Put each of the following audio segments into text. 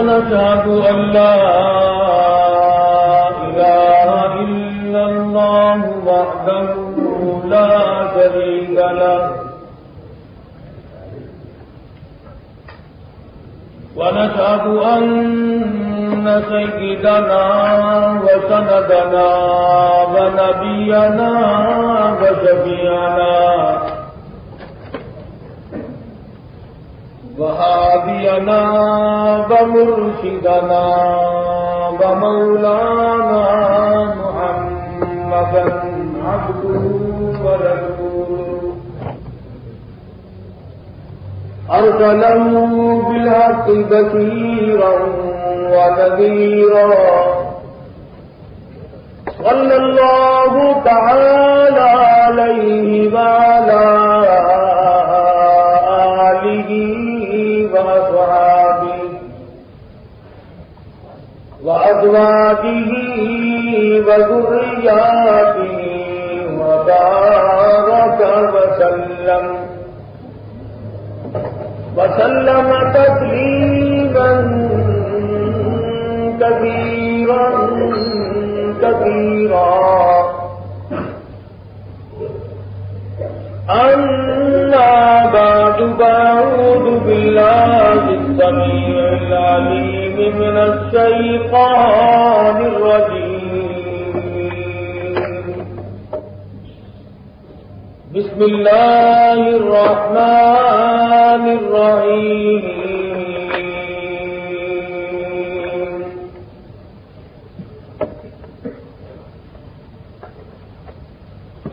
ونشهد أن لا إله إلا الله وحده لا شريك له ونشهد أن سيدنا وسندنا ونبينا وشفيعنا وهادينا ومرشدنا ومولانا محمدا عبده ورسوله أرسله بالحق بشيرا ونذيرا صلى الله تعالى عليه وعلى آله وأصحابه وأزواجه وذرياته وبارك وسلم تسليما كثيرا كثيرا. أما بعد فأعوذ بالله السميع العليم من الشيطان الرجيم. بسم الله الرحمن الرحيم.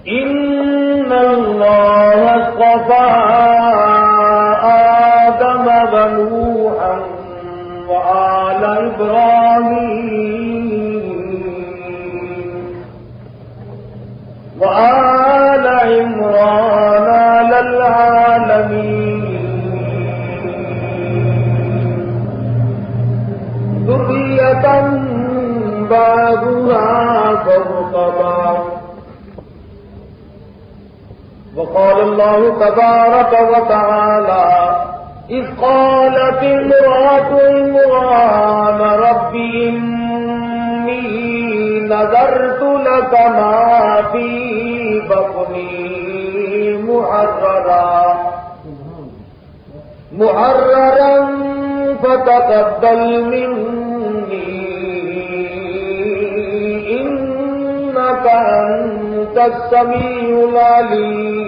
إن الله اصطفى آدم ونوحا وآل إبراهيم وآل عمران على العالمين ذرية بعضها فوق بعض. وقال الله تبارك وتعالى إذ قالت امرأة عمران رب إني نذرت لك ما في بطني محررا فتقبل مني إنك أنت السميع العليم.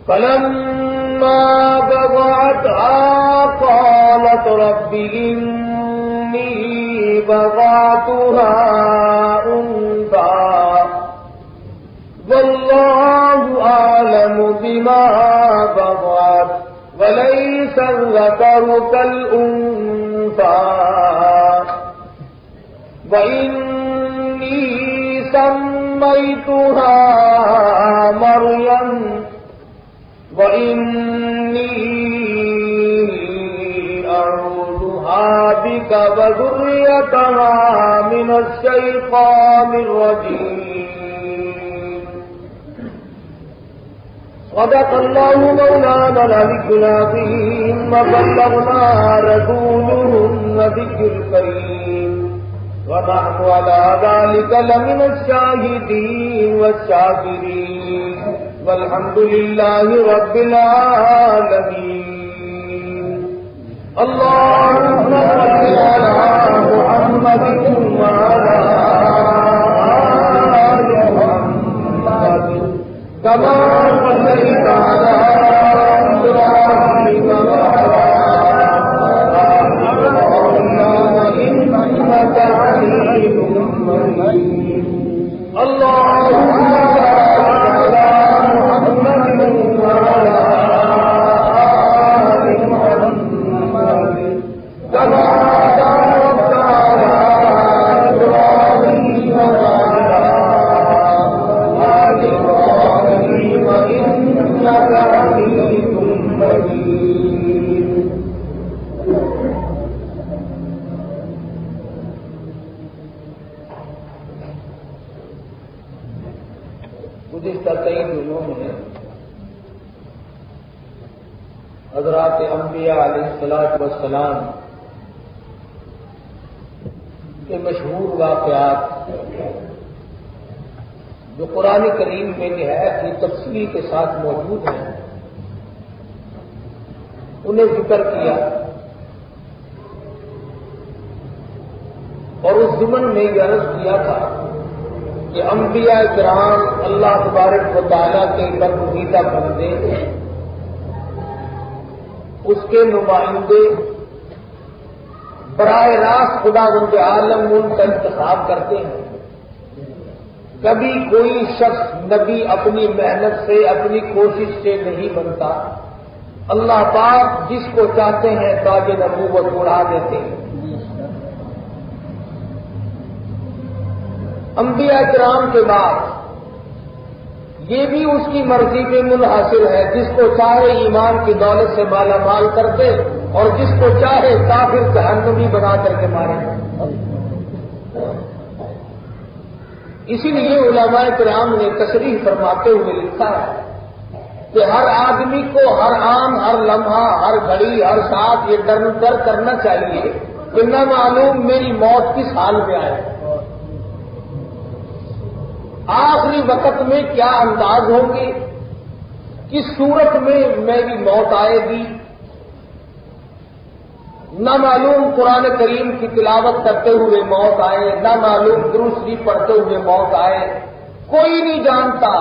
فلما بضعتها قالت رب إني بضعتها أنثى والله أعلم بما بضعت وليس الذكر كالأنثى وإني سميتها مريم وإني أعوذها بك وذريتها من الشيطان الرجيم. صدق الله مولانا العلي العظيم وبلغنا رسوله النبي الكريم ونحن على ذلك لمن الشاهدين والشاكرين والحمد لله رب العالمين. اللهم صل على محمد وعلى آل محمد كما صليت على إبراهيم وعلى آل إبراهيم إنك حميد مجيد. اللهم گزشتہ کئی دنوں میں حضرات انبیاء علیہ الصلوۃ والسلام کے مشہور واقعات جو قرآن کریم میں نہایت ہی تفصیل کے ساتھ موجود ہیں انہیں ذکر کیا، اور اس ضمن میں یہ عرض کیا تھا کہ انبیاء کرام اللہ تبارک و تعالیٰ کے برگزیدہ بندے ہیں، اس کے نمائندے براہ راست خداوند عالم ان کا انتخاب کرتے ہیں۔ کبھی کوئی شخص نبی اپنی محنت سے اپنی کوشش سے نہیں بنتا، اللہ پاک جس کو چاہتے ہیں تاج نبوت اڑا دیتے ہیں۔ انبیاء کرام کے بعد یہ بھی اس کی مرضی پہ منحصر ہے، جس کو چاہے ایمان کی دولت سے مالا مال کر دے اور جس کو چاہے کافر جہنمی بنا کر کے مارے۔ اسی لیے علماء کرام نے تصریح فرماتے ہوئے لکھا ہے کہ ہر آدمی کو ہر آن، ہر لمحہ، ہر گھڑی، ہر ساتھ یہ ڈر کرنا چاہیے کہ نہ معلوم میری موت کس حال میں آئے، آخری وقت میں کیا انداز ہوں گے، کس صورت میں میری موت آئے گی، نہ معلوم قرآن کریم کی تلاوت کرتے ہوئے موت آئے، نہ معلوم درود شریف پڑھتے ہوئے موت آئے۔ کوئی نہیں جانتا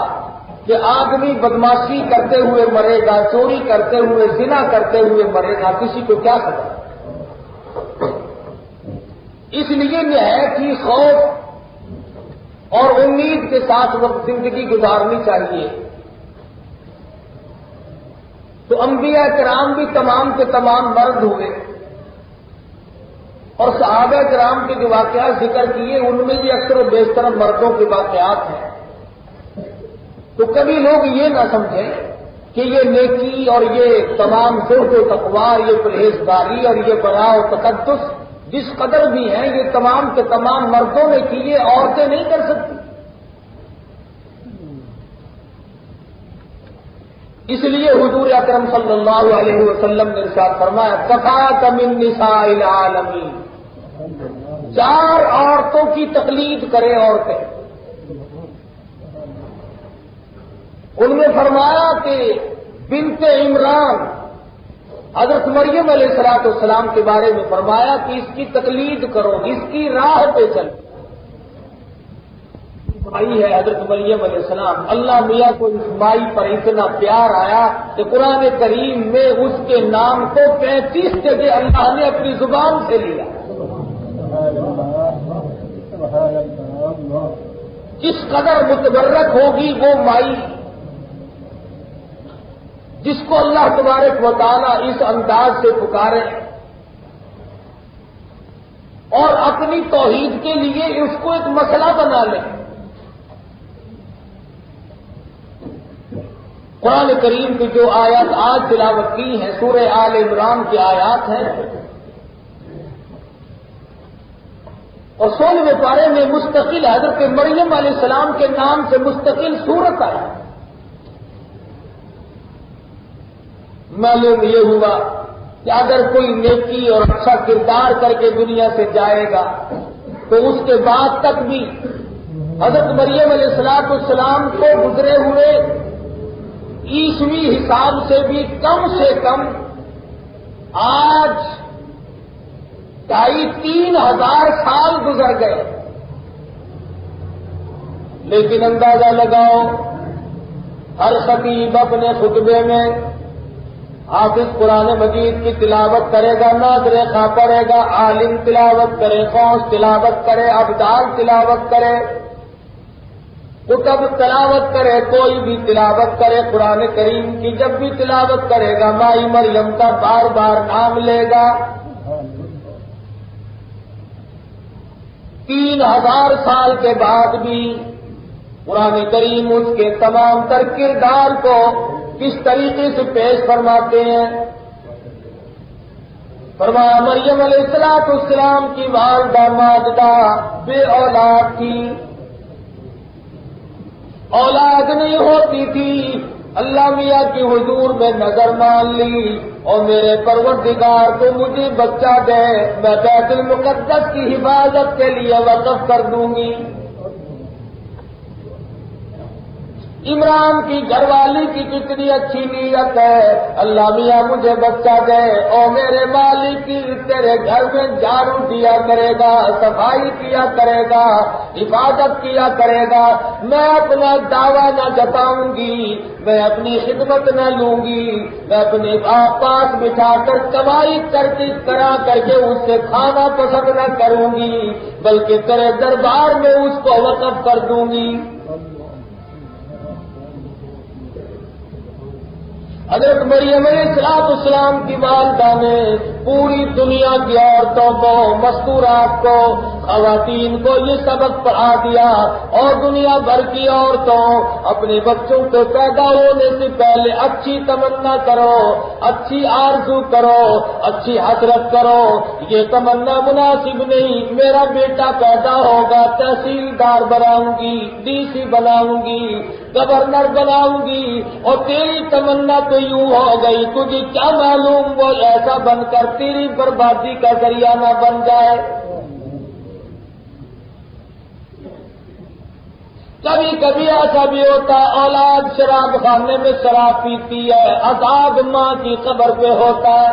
کہ آدمی بدماشی کرتے ہوئے مرے گا، چوری کرتے ہوئے، زنا کرتے ہوئے مرے گا، کسی کو کیا پتا۔ اس لیے نہایت ہی خوف اور امید کے ساتھ وقت زندگی گزارنی چاہیے۔ تو انبیاء کرام بھی تمام کے تمام مرد ہوئے، اور صحابہ کرام کے جو واقعات ذکر کیے ان میں بھی اکثر و بیشتر مردوں کے واقعات ہیں۔ تو کبھی لوگ یہ نہ سمجھیں کہ یہ نیکی اور یہ تمام زہد و تقوی، یہ پرہیزگاری اور یہ بڑا و تقدس جس قدر بھی ہیں یہ تمام کے تمام مردوں نے کیے، عورتیں نہیں کر سکتی۔ اس لیے حضور اکرم صلی اللہ علیہ وسلم نے ارشاد فرمایا کفاک من نساء العالمین، 4 عورتوں کی تقلید کریں عورتیں۔ ان میں فرمایا کہ بنت عمران حضرت مریم علیہ السلام کے بارے میں فرمایا کہ اس کی تقلید کرو، اس کی راہ پہ چلو۔ مائی ہے حضرت مریم علیہ السلام، اللہ میاں کو اس مائی پر اتنا پیار آیا کہ قرآن کریم میں اس کے نام کو 35 جگہ اللہ نے اپنی زبان سے لیا۔ کس قدر متبرک ہوگی وہ مائی جس کو اللہ تبارک و تعالیٰ اس انداز سے پکارے اور اپنی توحید کے لیے اس کو ایک مسئلہ بنا لے۔ قرآن کریم کی جو آیات آج تلاوت کی ہیں سورہ آل عمران کی آیات ہیں، اور 16ویں پارے میں مستقل حضرت مریم علیہ السلام کے نام سے مستقل سورت آئی۔ معلوم یہ ہوا کہ اگر کوئی نیکی اور اچھا کردار کر کے دنیا سے جائے گا تو اس کے بعد تک بھی حضرت مریم علیہ السلام کو گزرے ہوئے عیسوی حساب سے بھی کم سے کم آج 2,500-3,000 سال گزر گئے۔ لیکن اندازہ لگاؤ، ہر خطیب اپنے خطبے میں حافظ قرآن مجید کی تلاوت کرے گا، نعت خواں پڑھے گا، عالم تلاوت کرے، فوج تلاوت کرے، ابدال تلاوت کرے، کتب تلاوت کرے، کوئی بھی تلاوت کرے، قرآن کریم کی جب بھی تلاوت کرے گا مائی مریم کا بار بار نام لے گا۔ 3,000 سال کے بعد بھی قرآن کریم اس کے تمام تر کردار کو کس طریقے سے پیش فرماتے ہیں۔ فرمایا مریم علیہ السلام کی والدہ ماجدہ بے اولاد تھی، اولاد نہیں ہوتی تھی، اللہ میاں کی حضور میں نظر مان لی اور میرے پروردگار کو مجھے بچہ دے، میں بیت المقدس کی حفاظت کے لیے وقف کر دوں گی۔ عمران کی گھر والی کی کتنی اچھی نیت ہے، اللہ میاں مجھے بچہ دے اور میرے مالک کی تیرے گھر میں جھاڑو دیا کرے گا، صفائی کیا کرے گا، حفاظت کیا کرے گا، میں اپنا دعویٰ نہ جتاؤں گی، میں اپنی خدمت نہ لوں گی، میں اپنے پاس بٹھا کر کمائی کر کے اس سے کھانا پسند نہ کروں گی، بلکہ تیرے دربار میں اس کو وقف کر دوں گی۔ حضرت مریم علیہ السلام کی والدہ نے پوری دنیا کی عورتوں کو، مستورات کو، خواتین کو یہ سبق پڑھا دیا، اور دنیا بھر کی عورتوں اپنے بچوں کو پیدا ہونے سے پہلے اچھی تمنا کرو، اچھی آرزو کرو، اچھی حسرت کرو، یہ تمنا مناسب نہیں میرا بیٹا پیدا ہوگا تحصیلدار بناؤں گی، ڈی سی بناؤں گی، گورنر بناؤں گی، اور تیری تمنا تو یوں ہو گئی، تجھے کیا معلوم وہ ایسا بن کر تیری بربادی کا ذریعہ نہ بن جائے۔ کبھی کبھی ایسا بھی ہوتا ہے اولاد شراب خانے میں شراب پیتی ہے، عذاب ماں کی قبر پہ ہوتا ہے۔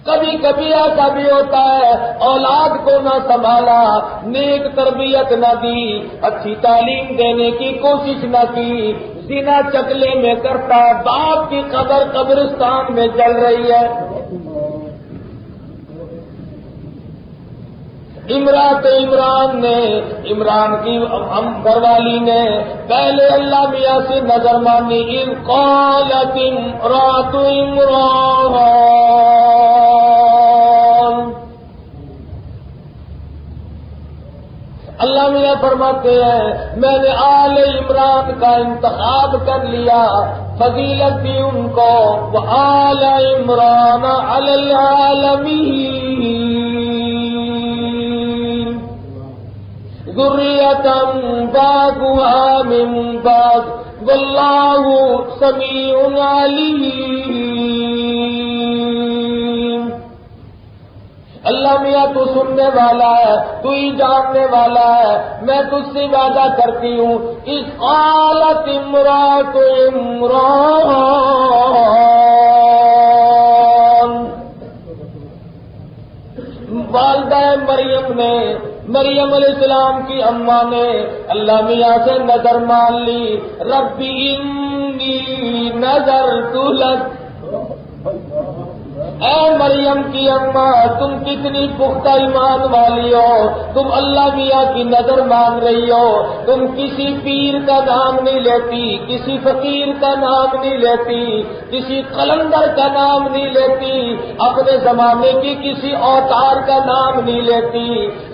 کبھی کبھی ایسا بھی ہوتا ہے اولاد کو نہ سنبھالا، نیک تربیت نہ دی، اچھی تعلیم دینے کی کوشش نہ کی، زنا چکلے میں کرتا، باپ کی قبر قبرستان میں جل رہی ہے۔ عمران کی گھر والی نے پہلے اللہ میاں سے نظر مانی، اذ قالت امرأۃ عمران، اللہ میاں فرماتے ہیں میں نے آل عمران کا انتخاب کر لیا، فضیلت دی ان کو، وآل عمران علی العالمین، ذریۃ بعضها من بعض واللہ سمیع علیم۔ اللہ میاں تو سننے والا ہے، تو ہی جاننے والا ہے، میں تجھ سے وعدہ کرتی ہوں، اذ قالت امرأۃ عمران، والدہ مریم علیہ السلام کی اماں نے اللہ میاں سے نظر مان لی، رب انی نذرت لک، اے مریم کی اماں تم کتنی پختہ ایمان والی ہو، تم اللہ میاں کی نظر مان رہی ہو، تم کسی پیر کا نام نہیں لیتی، کسی فقیر کا نام نہیں لیتی، کسی قلندر کا نام نہیں لیتی، اپنے زمانے کی کسی اوتار کا نام نہیں لیتی،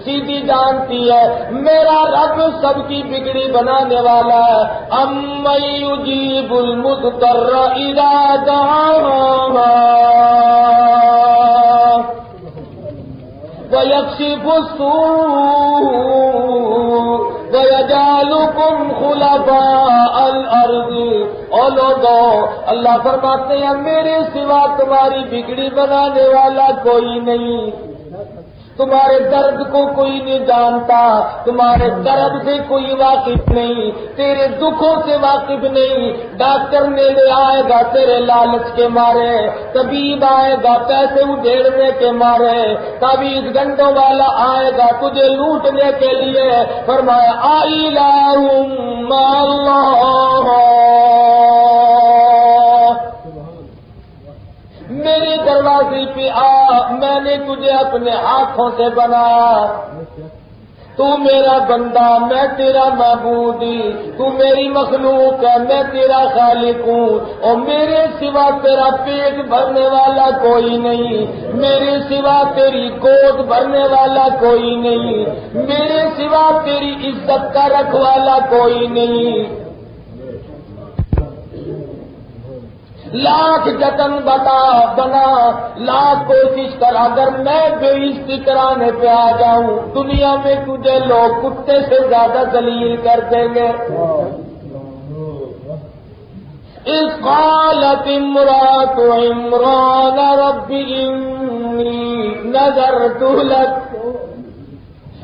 سیدھی جانتی ہے میرا رب سب کی بگڑی بنانے والا ہے، امن یجیب المضطر اذا دعاہ وَيَكْشِفُ السُّوءَ وَيَجْعَلُكُمْ خُلَفَاءَ الْأَرْضِ، او لوگو اللہ فرماتے ہیں میرے سوا تمہاری بگڑی بنانے والا کوئی نہیں، تمہارے درد کو کوئی نہیں جانتا، تمہارے درد سے کوئی واقف نہیں، تیرے دکھوں سے واقف نہیں، ڈاکٹر میلے آئے گا تیرے لالچ کے مارے، طبیب آئے گا پیسے اڈھیڑنے کے مارے، تعویذ گنڈوں والا آئے گا تجھے لوٹنے کے لیے، فرمایا الہ مع اللہ، میرے دروازے پہ آ، میں نے تجھے اپنے ہاتھوں سے بنایا، تو میرا بندہ میں تیرا معبود، تو میری مخلوق ہے میں تیرا خالق ہوں، اور میرے سوا تیرا پیٹ بھرنے والا کوئی نہیں، میرے سوا تیری گود بھرنے والا کوئی نہیں، میرے سوا تیری عزت کا رکھوالا کوئی نہیں۔ لاکھ جتن بنا، لاکھ کوشش کر، اگر میں بے عزتی کرانے پہ آ جاؤں دنیا میں تجھے لوگ کتے سے زیادہ ذلیل کر دیں گے۔ اذ قالت امرأة عمران رب انی نذرت لک،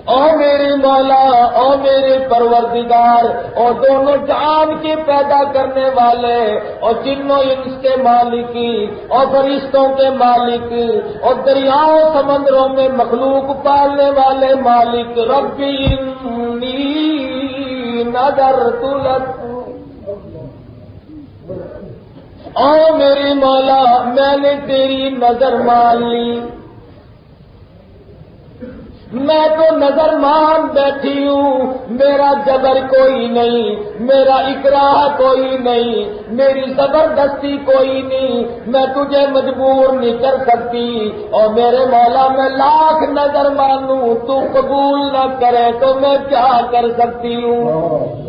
او میرے مولا، او میرے پروردگار، اور دونوں جان کے پیدا کرنے والے، اور جنوں انس کے مالکی، اور فرشتوں کے مالک، اور دریاؤں سمندروں میں مخلوق پالنے والے مالک، رب انی نذرت لک، او میری مولا میں نے تیری نظر مان لی، میں تو نظر مان بیٹھی ہوں، میرا جبر کوئی نہیں، میرا اکراہ کوئی نہیں، میری زبردستی کوئی نہیں، میں تجھے مجبور نہیں کر سکتی، اور میرے مولا میں لاکھ نظر مانوں تو قبول نہ کرے تو میں کیا کر سکتی ہوں؟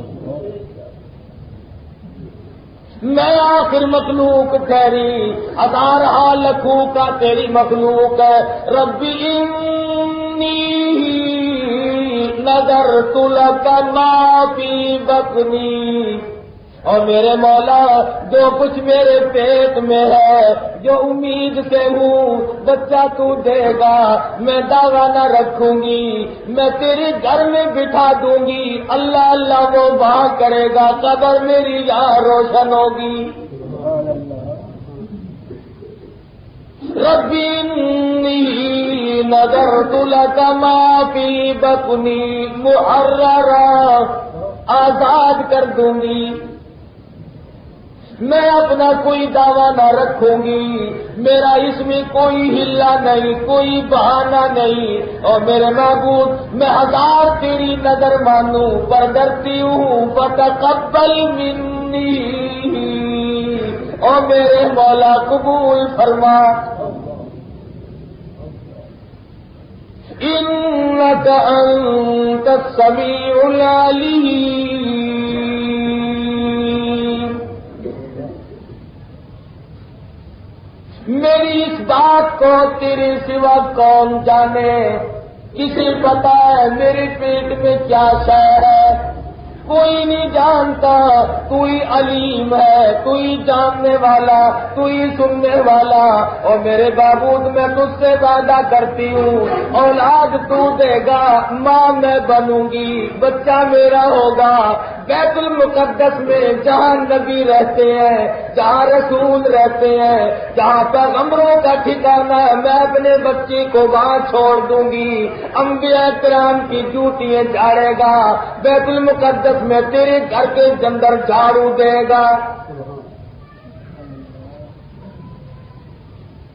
میں آخر مخلوق ٹھہری، ہزارہ لکھوں کا تیری مخلوق ہے، ربی انی نذرت لک ما فی بطنی، اور میرے مولا جو کچھ میرے پیٹ میں ہے، جو امید سے ہوں بچہ تو دے گا، میں دعویٰ نہ رکھوں گی، میں تیرے گھر میں بٹھا دوں گی، اللہ اللہ وہ وہاں کرے گا، قبر میری یہاں روشن ہوگی۔ رب انی نذرت لک ما فی بطنی محررا، آزاد کر دوں گی، میں اپنا کوئی دعویٰ نہ رکھوں گی، میرا اس میں کوئی ہلا نہیں، کوئی بہانہ نہیں، اور میرے معبود میں ہزار تیری نظر مانوں پر ڈرتی ہوں، فتقبل منی، اور میرے مولا قبول فرما، انک انت السمیع العلیم۔ میری اس بات کو تیرے سوا کون جانے، کسے پتا ہے میرے پیٹ میں کیا شے ہے، کوئی نہیں جانتا، تو ہی علیم ہے، تو ہی جاننے والا، تو ہی سننے والا، اور میرے معبود میں تجھ سے وعدہ کرتی ہوں، اولاد تو دے گا، ماں میں بنوں گی، بچہ میرا ہوگا، بیت المقدس میں جہاں نبی رہتے ہیں، جہاں رسول رہتے ہیں، جہاں پیغمبروں کا ٹھکانہ ہے، میں اپنے بچے کو وہاں چھوڑ دوں گی، انبیاء کرام کی جوتیاں جھاڑے گا، بیت المقدس میں تیرے گھر کے اندر جھاڑو دے گا۔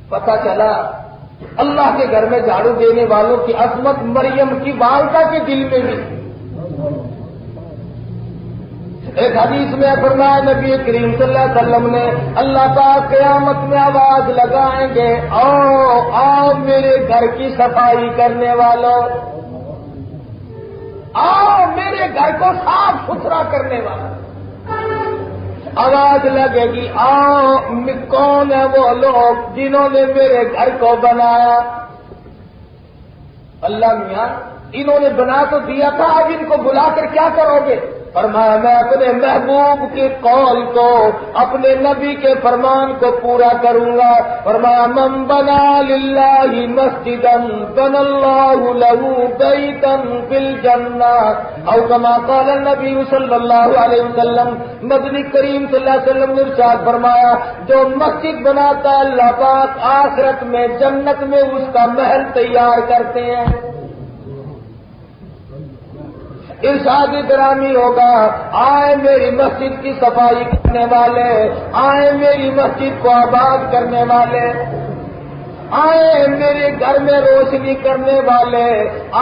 پتہ چلا اللہ کے گھر میں جھاڑو دینے والوں کی عظمت مریم کی والدہ کے دل میں بھی۔ ایک حدیث میں فرمایا نبی کریم صلی اللہ علیہ وسلم نے، اللہ پاک قیامت میں آواز لگائیں گے، آؤ آؤ میرے گھر کی صفائی کرنے والوں، آؤ میرے گھر کو صاف ستھرا کرنے والا، آواز لگے گی، آؤ کون ہے وہ لوگ جنہوں نے میرے گھر کو بنایا؟ اللہ میاں انہوں نے بنا تو دیا تھا، اب ان کو بلا کر کیا کرو گے؟ فرمایا میں اپنے محبوب کے قول کو، اپنے نبی کے فرمان کو پورا کروں گا۔ فرمایا من بنا للہ مسجدا بنى اللہ له بیتا فی الجنہ، او کما قال النبی صلی اللہ علیہ وسلم، نبی کریم صلی اللہ علیہ وسلم نے ارشاد فرمایا جو مسجد بناتا ہے اللہ پاک آخرت میں جنت میں اس کا محل تیار کرتے ہیں۔ ارشاد گرامی ہوگا، آئے میری مسجد کی صفائی کرنے والے، آئے میری مسجد کو آباد کرنے والے، آئے میرے گھر میں روشنی کرنے والے،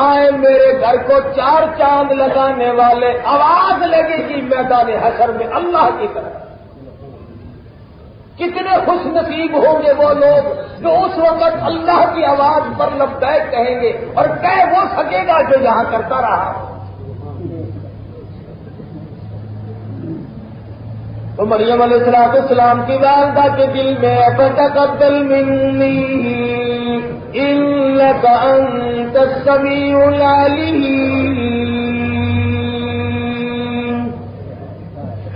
آئے میرے گھر کو چار چاند لگانے والے، آواز لگے گی میدان حشر میں اللہ کی طرف۔ کتنے خوش نصیب ہوں گے وہ لوگ جو اس وقت اللہ کی آواز پر لبیک کہیں گے، اور کہہ وہ سکے گا جو یہاں کرتا رہا۔ تو مریم علیہ السلام کی والدہ کے دل میں فتقبل منی انک انت السمیع العلیم،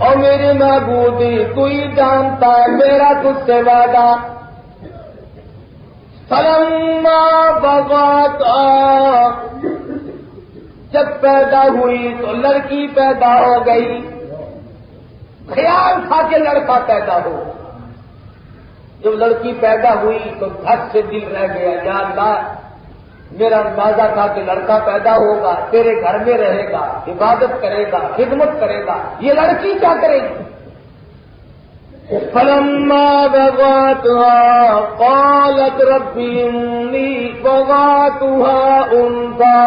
اور میرے معبودی تو ہی جانتا ہے میرا تجھ سے وعدہ. فلما بغت، جب پیدا ہوئی تو لڑکی پیدا ہو گئی. خیال تھا کہ لڑکا پیدا ہو. جب لڑکی پیدا ہوئی تو دھک سے دل رہ گیا. یا اللہ، میرا اندازہ تھا کہ لڑکا پیدا ہوگا، تیرے گھر میں رہے گا، عبادت کرے گا، خدمت کرے گا، یہ لڑکی کیا کرے گی؟ فلما بغاتها قالت رب انی بغاتها انثى،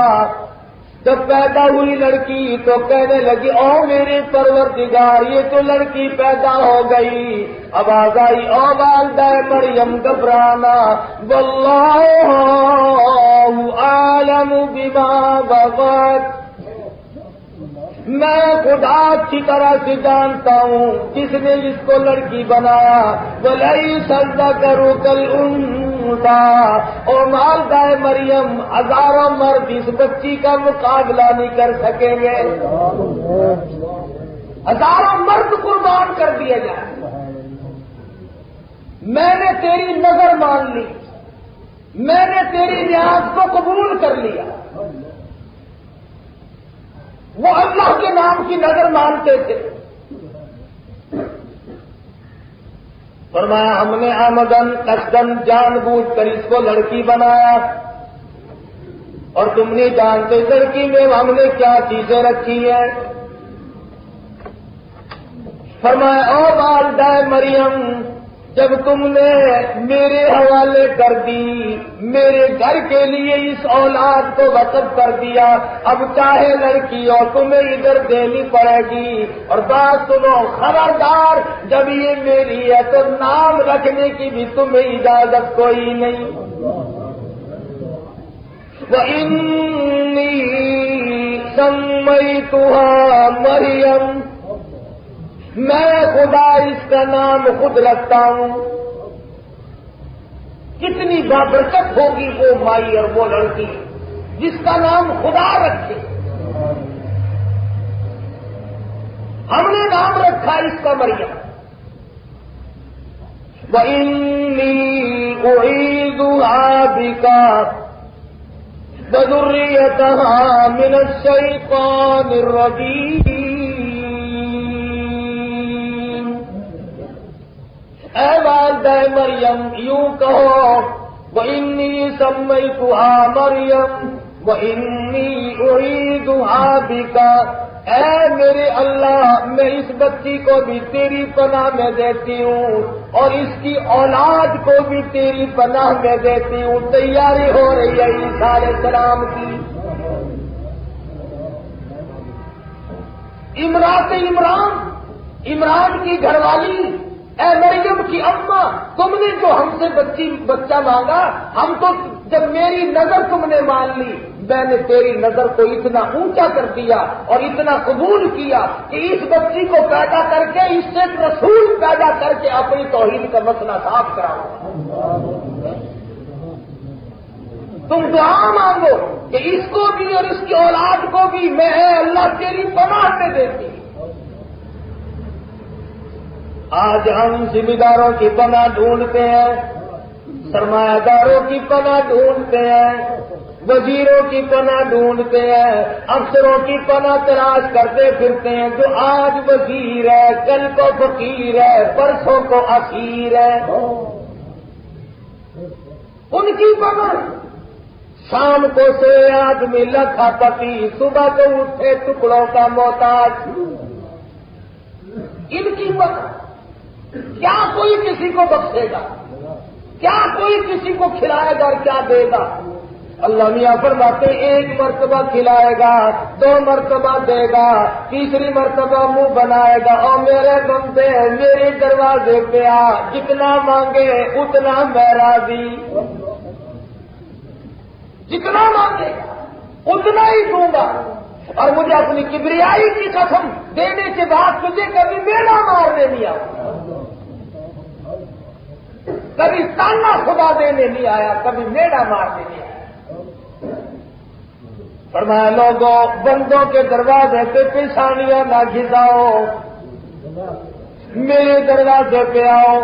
جب پیدا ہوئی لڑکی تو کہنے لگی او میرے پروردگار، یہ تو لڑکی پیدا ہو گئی. اب آ گئی او والدہ مریم گھبرانا. واللہ عالم بما بغت، میں خدا اچھی طرح سے جانتا ہوں جس نے اس کو لڑکی بنایا. وَلَيْسَ الذَّكَرُ كَالْأُنثَىٰ، اور والدہ مریم ہزاروں مرد اس بچی کا مقابلہ نہیں کر سکیں گے. ہزاروں مرد قربان کر دیے جائیں. میں نے تیری نظر مان لی، میں نے تیری نیاز کو قبول کر لیا. وہ اللہ کے نام کی نظر مانتے تھے. فرمایا ہم نے آمدن قصدن جان بوجھ کر اس کو لڑکی بنایا، اور تم نہیں جانتے لڑکی میں ہم نے کیا چیزیں رکھی ہیں. فرمایا او والدہ مریم، جب تم نے میرے حوالے کر دی، میرے گھر کے لیے اس اولاد کو وقف کر دیا، اب چاہے لڑکی اور تمہیں ادھر دینی پڑے گی. اور بات سنو، خبردار، جب یہ میری ہے تو نام رکھنے کی بھی تمہیں اجازت کوئی نہیں. وَإِنِّي سَمَّيْتُهَا مَرْيَمَ، میں خدا اس کا نام خود رکھتا ہوں. کتنی بابرکت ہوگی وہ مائی اور وہ لڑکی جس کا نام خدا رکھے. ہم نے نام رکھا اس کا مریم. وَإِنِّي أُعِيذُهَا بِكَ وَذُرِّيَّتَهَا مِنَ الشَّيْطَانِ الرَّجِيمِ. اے والدہ مریم یوں کہو، وَإِنِّي سَمَّيْتُهَا مَرْيَمَ وَإِنِّي أُعِيذُهَا بِكَ، اے میرے اللہ، میں اس بچی کو بھی تیری پناہ میں دیتی ہوں اور اس کی اولاد کو بھی تیری پناہ میں دیتی ہوں. تیاری ہو رہی ہے عیسیٰ علیہ السلام کی. امرات عمران کی گھر والی، اے مریم کی اماں، تم نے جو ہم سے بچہ مانگا، ہم تو جب میری نظر تم نے مان لی، میں نے تیری نظر کو اتنا اونچا کر دیا اور اتنا قبول کیا کہ اس بچی کو پیدا کر کے اس سے ایک رسول پیدا کر کے اپنی توحید کا مسئلہ صاف کراؤ. تم دعا مانگو کہ اس کو بھی اور اس کی اولاد کو بھی میں اللہ تیری پناہ میں دیتی. آج ہم ذمہ داروں کی پناہ ڈھونڈتے ہیں، سرمایہ داروں کی پناہ ڈھونڈتے ہیں، وزیروں کی پناہ ڈھونڈتے ہیں، افسروں کی پناہ تلاش کرتے پھرتے ہیں. جو آج وزیر ہے کل کو فقیر ہے پرسوں کو اسیر ہے. ان کی پناہ. شام کو سوئے آدمی لکھا پتی، صبح کو اٹھے ٹکڑوں کا محتاج. ان کی پناہ. کیا کوئی کسی کو بخشے گا؟ کیا کوئی کسی کو کھلائے گا اور کیا دے گا؟ اللہ میاں فرماتے ایک مرتبہ کھلائے گا، 2 مرتبہ دے گا، تیسری مرتبہ منہ بنائے گا. اور میرے بندے میرے دروازے پہ آ، جتنا مانگے اتنا میں راضی. جتنا مانگے اتنا ہی دوں گا. اور مجھے اپنی کبریائی کی قسم دینے کے بعد تجھے کبھی میڑا مارنے نہیں آیا، کبھی تانا خدا دینے نہیں آیا، کبھی میڑا مارنے نہیں آیا. فرمایا لوگوں، بندوں کے دروازے پہ پیشانیاں نہ گھساؤ. میرے دروازے پہ آؤ،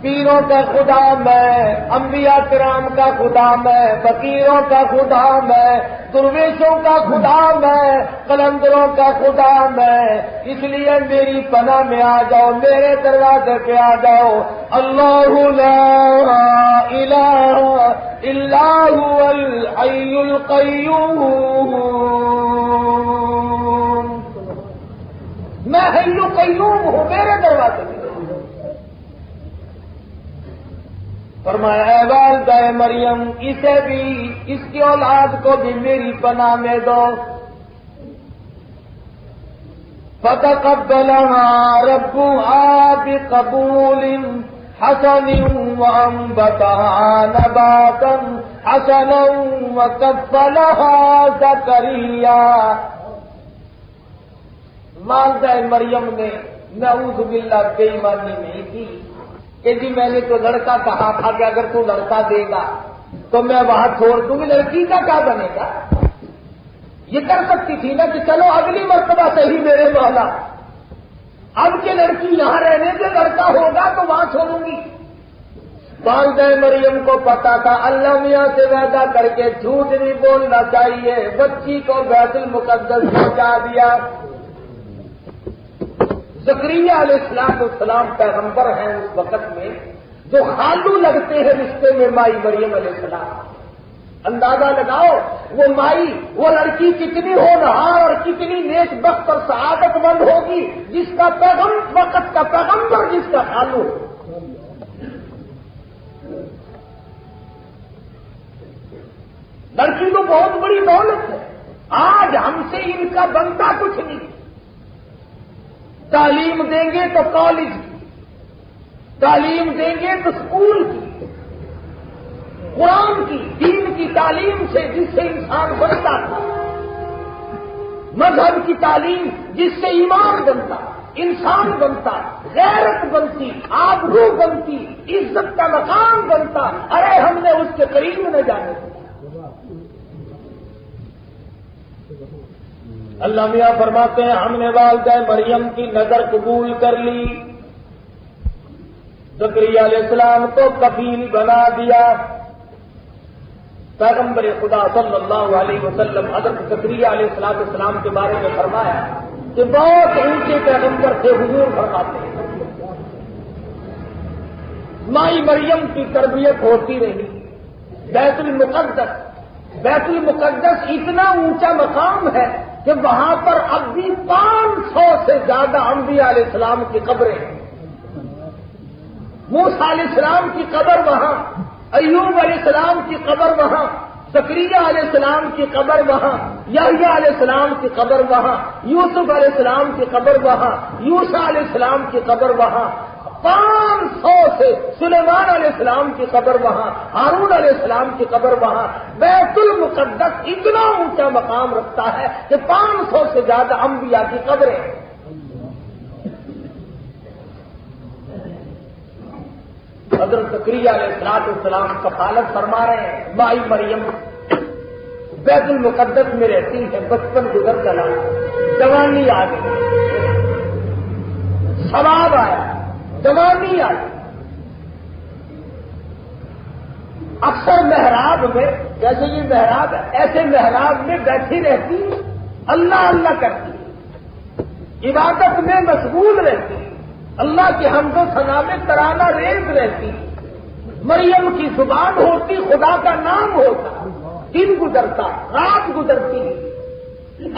پیروں کا خدا میں، انبیاء کرام کا خدا میں، فقیروں کا خدا میں، درویشوں کا خدا میں، قلندروں کا خدا میں، اس لیے میری پناہ میں آ جاؤ، میرے دروازے پہ آ جاؤ۔ اللہ لا الہ الا هو الحی القیوم، میں حی قیوم ہوں، میرے دروازے پہ۔ فرمایا اے والدہ مریم، اسے بھی، اس کی اولاد کو بھی میری پناہ میں دو۔ فتقبلها ربها بقبول حسن وانبتها نباتا حسنا وكفلها زكريا۔ والدہ مریم نے نعوذ باللہ بے ایمانی نہیں کی کہ جی میں نے تو لڑکا کہا تھا کہ اگر تو لڑکا دے گا تو میں وہاں چھوڑ دوں گی، لڑکی کا کیا بنے گا؟ یہ کر سکتی تھی نا کہ چلو اگلی مرتبہ صحیح میرے مولا، اب کہ لڑکی یہاں رہنے دے، لڑکا ہوگا تو وہاں چھوڑوں گی۔ والدہ مریم کو پتا تھا اللہ میاں سے وعدہ کر کے جھوٹ نہیں بولنا چاہیے، بچی کو بیت المقدس پہنچا دیا۔ زکریا علیہ السلام پیغمبر ہیں اس وقت میں، جو خالو لگتے ہیں رشتے میں مائی مریم علیہ السلام۔ اندازہ لگاؤ وہ مائی، وہ لڑکی کتنی ہونہار اور کتنی نیک بخت اور سعادت مند ہوگی جس کا وقت کا پیغمبر جس کا خالو ہو۔ لڑکی تو بہت بڑی دولت ہے، آج ہم سے ان کا بنتا کچھ نہیں۔ تعلیم دیں گے تو کالج کی، تعلیم دیں گے تو اسکول کی، قرآن کی، دین کی تعلیم سے جس سے انسان بنتا تھا، مذہب کی تعلیم جس سے ایمان بنتا، انسان بنتا، غیرت بنتی، آبرو بنتی، عزت کا مقام بنتا۔ ارے ہم نے اس کے قریب نہ جانے دیا۔ اللہ میاں فرماتے ہیں ہم نے والدہ مریم کی نظر قبول کر لی، زکریا علیہ السلام کو کفیل بنا دیا۔ پیغمبر خدا صلی اللہ علیہ وسلم حضرت زکریا علیہ السلام کے بارے میں فرمایا کہ بہت اونچے پیغمبر تھے، حضور فرماتے ہیں مائی مریم کی تربیت ہوتی رہی۔ بیت المقدس اتنا اونچا مقام ہے کہ وہاں پر اب بھی 500 سے زیادہ انبیاء علیہ السلام کی قبریں ہیں۔ موسیٰ علیہ السلام کی قبر وہاں، ایوب علیہ السلام کی قبر وہاں، زکریا علیہ السلام کی قبر وہاں، یحییٰ علیہ السلام کی قبر وہاں، یوسف علیہ السلام کی قبر وہاں، یوسیٰ علیہ السلام کی قبر وہاں، 500 سے سلیمان علیہ السلام کی قبر وہاں، ہارون علیہ السلام کی قبر وہاں۔ بیت المقدس اتنا اونچا مقام رکھتا ہے کہ 500 سے زیادہ انبیاء کی قبریں۔ حضرت زکریا علیہ السلام کفالت فرما رہے ہیں مائی مریم بیت المقدس میں رہتی ہے، بچپن گزر چلا، جوانی آ گئی، ثواب آیا، جوانی آئی۔ اکثر محراب میں، جیسے یہ محراب ہے، ایسے محراب میں بیٹھی رہتی، اللہ اللہ کرتی، عبادت میں مشغول رہتی، اللہ کے حمد و ثنا میں ترانہ ریز رہتی۔ مریم کی زبان ہوتی، خدا کا نام ہوتا، دن گزرتا، رات گزرتی،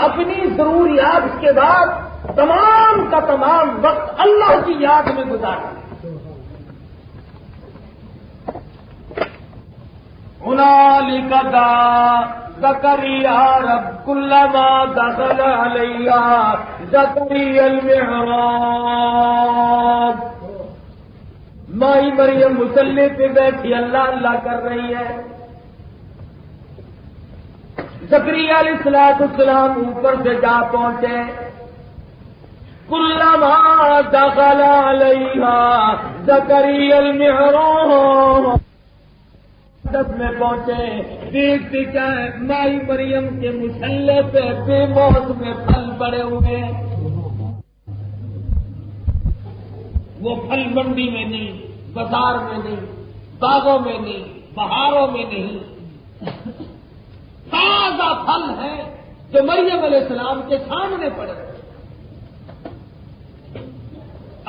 اپنی ضروریات کے بعد تمام کا تمام وقت اللہ کی یاد میں گزارتی۔ هنالك دعا زكريا رب كلما دخل عليها زكريا المحراب۔ مائی مریم مصلی پہ بیٹھی اللہ اللہ کر رہی ہے، زکریا علیہ السلام اوپر سے جا پہنچے، كلما دخل عليها زكريا المحراب، میں پہنچے، دیکھتے کیا ہے مائی مریم کے مسلح پہ بے موت میں پھل پڑے ہوئے، وہ پھل منڈی میں نہیں، بازار میں نہیں، باغوں میں نہیں، بہاروں میں نہیں، تازہ پھل ہے جو مریم علیہ السلام کے سامنے پڑے۔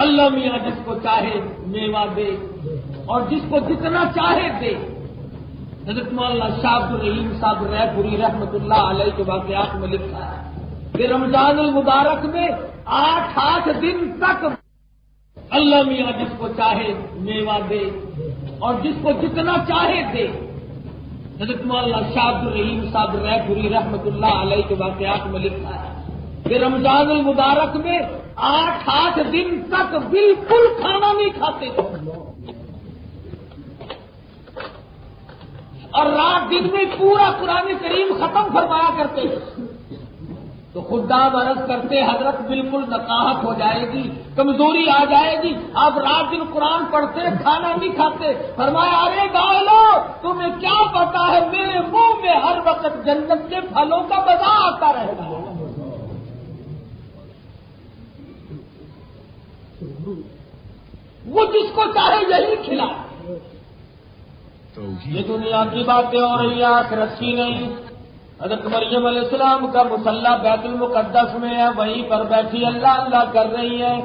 اللہ میاں جس کو چاہے میوہ دے اور جس کو جتنا چاہے دے۔ حضرت مولانا شاہ عبد الرحیم صاحب رے پوری رحمت اللہ علیہ کے واقعات میں لکھا ہے کہ رمضان المبارک میں 8 دن تک اللہ میاں جس کو چاہے میوہ دے اور جس کو جتنا چاہے دے۔ حضرت مولانا شاہ عبد الرحیم صاحب رے پوری رحمت اللہ علیہ کے واقعات میں لکھا ہے کہ رمضان المبارک میں 8 دن تک بالکل کھانا نہیں کھاتے تھے اور رات دن میں پورا قرآن کریم ختم فرمایا کرتے تھے۔ تو خدام عرض کرتے حضرت بالکل نقاہت ہو جائے گی، کمزوری آ جائے گی، آپ رات دن قرآن پڑھتے کھانا نہیں کھاتے۔ فرمایا ارے گالو تمہیں کیا پتا ہے میرے منہ میں ہر وقت جنت کے پھلوں کا مزہ آتا رہے گا۔ وہ جس کو چاہے یہی کھلا۔ یہ دنیا کی باتیں ہو رہی ہیں، آخرت کی نہیں۔ حضرت مریم علیہ السلام کا مصلی بیت المقدس میں ہے، وہیں پر بیٹھی اللہ اللہ کر رہی ہے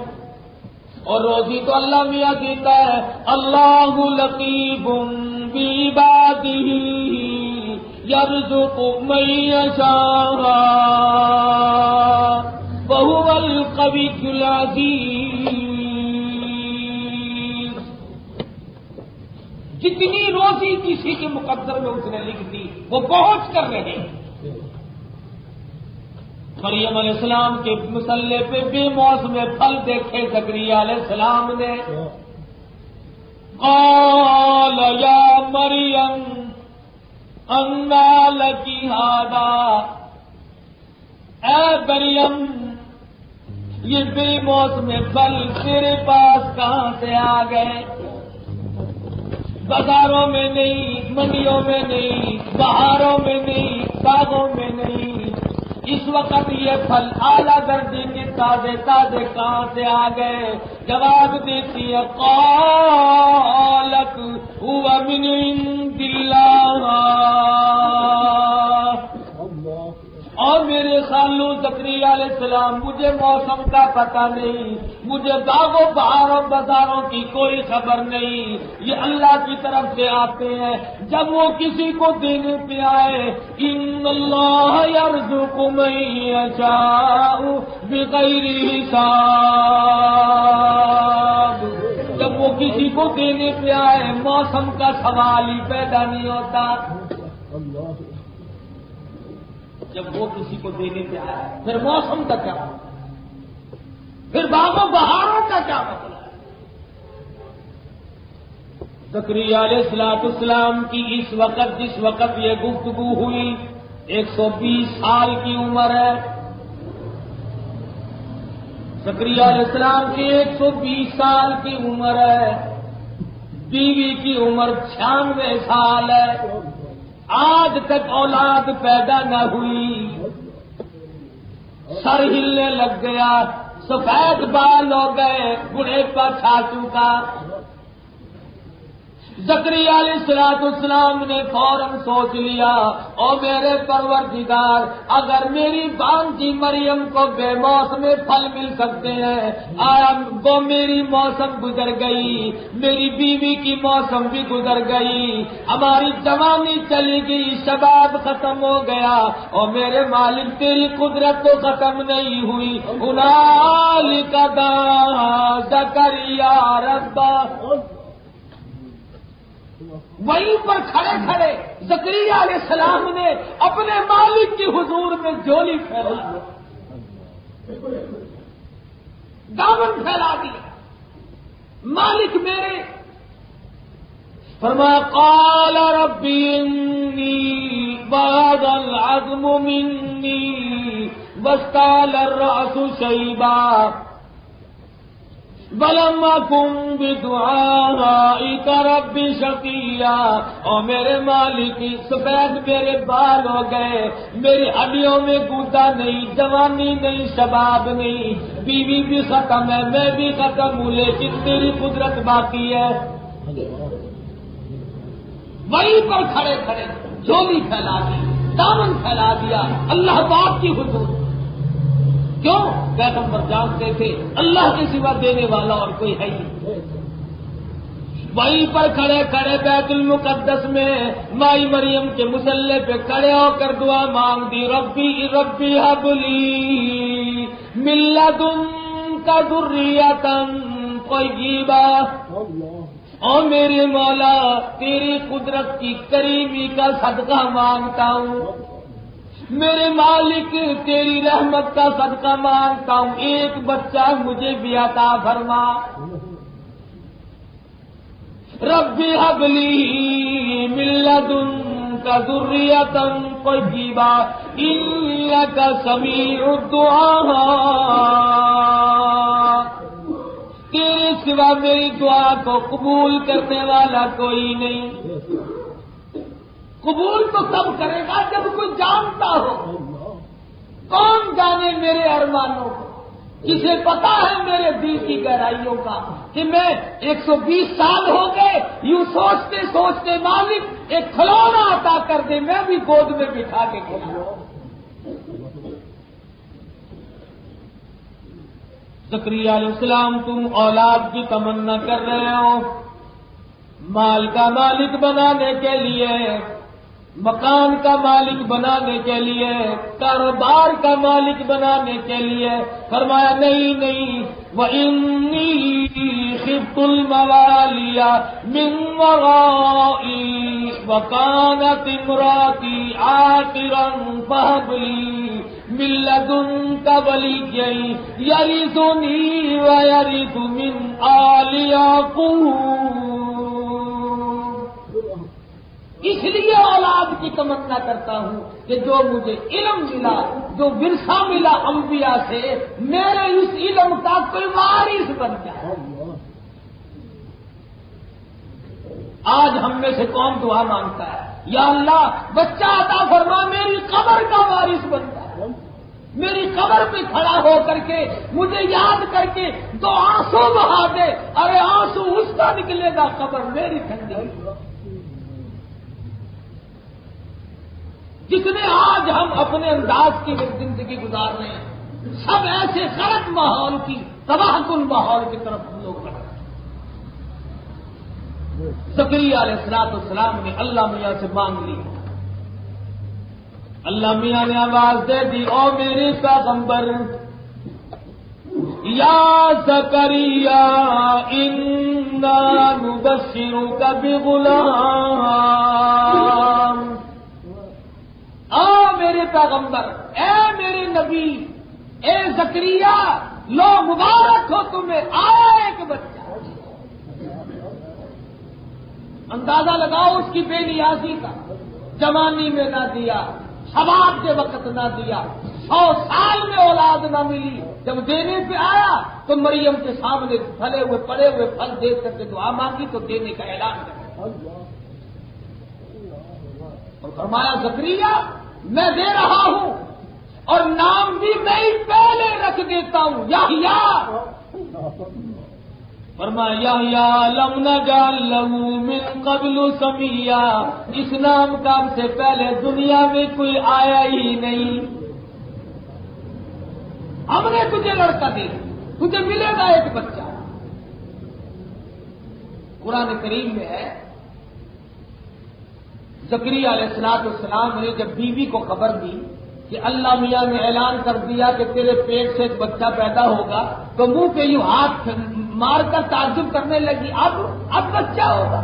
اور روزی تو اللہ میاں دیتا ہے۔ اللہ لطیف بعبادہ یرزق من یشاء وہو القوی العزیز۔ جتنی روزی کسی کے مقدر میں اس نے لکھ دی وہ پہنچ کر رہے۔ مریم علیہ السلام کے مصلی پہ بے موسم پھل دیکھے زکریا علیہ السلام نے۔ قال یا مریم انا لکی ھذا، اے مریم یہ بے موسم پھل تیرے پاس کہاں سے آ گئے؟ بازاروں میں نہیں، منڈیوں میں نہیں، بہاروں میں نہیں، باغوں میں نہیں۔ اس وقت یہ پھل اعلیٰ درجے کے تازے تازے کہاں سے آ گئے؟ جواب دیتی ہے قالت هو من عند اللہ، اور میرے خالو زکریا علیہ السلام مجھے موسم کا پتہ نہیں، مجھے باغوں بہاروں بازاروں کی کوئی خبر نہیں، یہ اللہ کی طرف سے آتے ہیں جب وہ کسی کو دینے پہ آئے۔ ان اللہ یرزق من یشاء بغیر حساب، جب وہ کسی کو دینے پہ آئے موسم کا سوال ہی پیدا نہیں ہوتا۔ جب وہ کسی کو دینے پہ آیا پھر موسم کا کیا مطلب، پھر باغوں بہاروں کا کیا مطلب؟ زکریا علیہ السلام کی اس وقت جس وقت یہ گفتگو ہوئی 120 سال کی عمر ہے۔ زکریا علیہ السلام کی 120 سال کی عمر ہے، بیوی کی عمر 96 سال ہے، آج تک اولاد پیدا نہ ہوئی، سر ہلنے لگ گیا، سفید بال ہو گئے، بڑھے پر چھا چکا۔ زکریا علیہ السلام نے فوراً سوچ لیا اور میرے پروردگار اگر میری بانجی مریم کو بے موسم پھل مل سکتے ہیں، وہ میری موسم گزر گئی، میری بیوی کی موسم بھی گزر گئی، ہماری جوانی چلی گئی، شباب ختم ہو گیا، اور میرے مالک تیری قدرت تو ختم نہیں ہوئی۔ ہنالک دعا زکریا ربہ، وہیں پر کھڑے کھڑے زکریا علیہ السلام نے اپنے مالک کی حضور میں جھولی پھیلا، دامن پھیلا دیا، مالک میرے۔ فرمایا قال ربی انی وہن العظم منی واشتعل الرأس شیبا، وَلَمْ أَكُنْ بِدُعَائِكَ رَبِّ شَقِيًّا، اور میرے مالک سفید میرے بال ہو گئے، میری ہڈیوں میں گودا نہیں، جوانی نہیں، شباب نہیں، بیوی بھی ختم ہے، میں بھی ختم ہوں، لیکن تیری قدرت باقی ہے۔ وہیں پر کھڑے کھڑے جھولی پھیلا دی، دامن پھیلا دیا اللہ پاک کی حضور۔ کیوں؟ پیغمبر جانتے تھے اللہ کے سوا دینے والا اور کوئی ہے ہی نہیں۔ وہیں پر کھڑے کھڑے بیت المقدس میں مائی مریم کے مصلے پہ کھڑے ہو کر دعا مانگ دی، ربی ربی حب لی من لدنک ذریۃ طیبہ، اور میرے مولا تیری قدرت کی کریمی کا صدقہ مانگتا ہوں، میرے مالک تیری رحمت کا صدقہ مانگتا ہوں، ایک بچہ مجھے بھی عطا فرما۔ ربی حب لی من لدنک ذریۃ طیبہ انک سمیع الدعاء، تیرے سوا میری دعا کو قبول کرنے والا کوئی نہیں۔ قبول تو تب کرے گا جب کوئی جانتا ہو۔ کون جانے میرے ارمانوں کو؟ جسے پتا ہے میرے دل کی گہرائیوں کا کہ میں 120 سال ہو گئے یوں سوچتے سوچتے مالک ایک کھلونا عطا کر دے، میں بھی گود میں بٹھا کے کھلاؤں۔ زکریا علیہ السلام، تم اولاد کی تمنا کر رہے ہو، مال کا مالک بنانے کے لیے، مکان کا مالک بنانے کے لیے، کاروبار کا مالک بنانے کے لیے، فرمایا نہیں نہیں، وَإِنِّي خِفْتُ الْمَوَالِيَ مِنْ وَرَائِي وَكَانَتِ امْرَأَتِي عَاقِرًا فَهَبْ لِي مِن لَّدُنكَ وَلِيًّا يَرِثُنِي وَيَرِثُ مِنْ آلِ يَعْقُوبَ۔ اس لیے اولاد کی تمنا کرتا ہوں کہ جو مجھے علم ملا، جو ورثہ ملا انبیاء سے، میرے اس علم کا کوئی وارث بن جائے۔ آج ہم میں سے کون دعا مانگتا ہے، یا اللہ بچہ عطا فرما، میری قبر کا وارث بن جائے، میری قبر پہ کھڑا ہو کر کے مجھے یاد کر کے دو آنسو بہا دے، ارے آنسو اس کا نکلے گا، قبر میری ٹھنڈی۔ جتنے آج ہم اپنے انداز کی زندگی گزار رہے ہیں، سب ایسے غلط ماحول کی، تباہ کن ماحول کی طرف ہم لوگ بڑھ رہے ہیں۔ زکریا علیہ السلام نے اللہ میاں سے مانگ لی، اللہ میاں نے آواز دے دی، او میرے پیغمبر، یا زکریا انا نبشرک بغلام، میرے پیغمبر، اے میرے نبی، اے زکریا، لو مبارک ہو تمہیں، آیا ایک بچہ۔ اندازہ لگاؤ اس کی بے نیازی کا، جوانی میں نہ دیا، شباب کے وقت نہ دیا، 100 سال میں اولاد نہ ملی، جب دینے پہ آیا تو مریم کے سامنے پھلے ہوئے پڑے ہوئے پھل دیکھ کر کے دعا مانگی تو دینے کا اعلان کر، اور فرمایا زکریا میں دے رہا ہوں، اور نام بھی میں ہی پہلے رکھ دیتا ہوں، یحییٰ۔ فرمایا یحییٰ لم نجعل لہ من قبل سمیٰ، اس نام کا ہم سے پہلے دنیا میں کوئی آیا ہی نہیں، ہم نے تجھے لڑکا دے، تجھے ملے گا ایک بچہ۔ قرآن کریم میں ہے، زکریا علیہ السلام نے جب بیوی کو خبر دی کہ اللہ میاں نے اعلان کر دیا کہ تیرے پیٹ سے ایک بچہ پیدا ہوگا، تو منہ پہ یوں ہاتھ مار کر تعجب کرنے لگی، اب بچہ ہوگا،